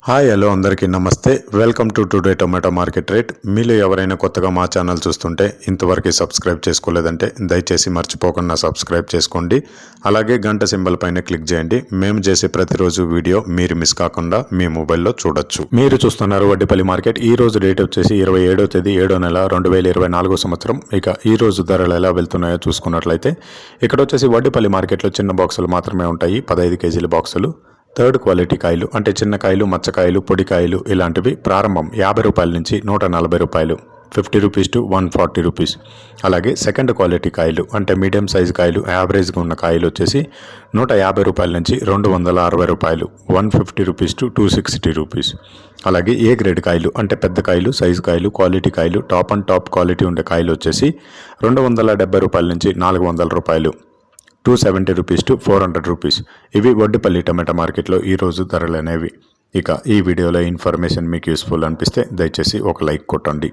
Hi hello అందరికీ నమస్తే. Welcome to today tomato market rate. మీలో ఎవరైనా కొత్తగా మా ఛానల్ చూస్తుంటే ఇంతవరకు సబ్స్క్రైబ్ చేసుకోలేదంటే దయచేసి మర్చిపోకుండా సబ్స్క్రైబ్ చేసుకోండి. అలాగే గంట సింబల్ పైన క్లిక్ చేయండి. మేము చేసే ప్రతిరోజు వీడియో మీరు మిస్ కాకుండా మీ మొబైల్లో చూడొచ్చు. మీరు చూస్తున్నారు వడ్డిపల్లి మార్కెట్. ఈ రోజు డేట్ వచ్చేసి 27వ తేదీ 7వ నెల 2024 సంవత్సరం. ఇక ఈ రోజు ధరలు ఎలా వెళ్తున్నాయో చూసుకున్నట్లయితే ఇక్కడ వచ్చేసి వడ్డిపల్లి మార్కెట్లో చిన్న బాక్సులు మాత్రమే ఉంటాయి. 15 కేజీల బాక్సులు. థర్డ్ క్వాలిటీ కాయలు అంటే చిన్న కాయలు, మచ్చకాయలు, పొడికాయలు ఇలాంటివి ప్రారంభం 50 రూపాయల నుంచి 140 రూపాయలు, 50 రూపీస్ టు 140 రూపీస్. అలాగే సెకండ్ క్వాలిటీ కాయలు అంటే మీడియం సైజు కాయలు, యావరేజ్గా ఉన్న కాయలు వచ్చేసి 150 రూపాయల నుంచి 260 రూపాయలు, 150 రూపీస్ టు 260 రూపీస్. అలాగే ఏ గ్రేడ్ కాయలు అంటే పెద్ద కాయలు, సైజు కాయలు, క్వాలిటీ కాయలు, టాప్ అండ్ టాప్ క్వాలిటీ ఉండే కాయలు వచ్చేసి 270 రూపాయల నుంచి 400 రూపాయలు, 270 రూపీస్ టు 400 రూపీస్. ఇవి వడ్డిపల్లి టమాటా మార్కెట్లో ఈరోజు ధరలు అనేవి. ఇక ఈ వీడియోలో ఇన్ఫర్మేషన్ మీకు యూస్ఫుల్ అనిపిస్తే దయచేసి ఒక లైక్ కొట్టండి.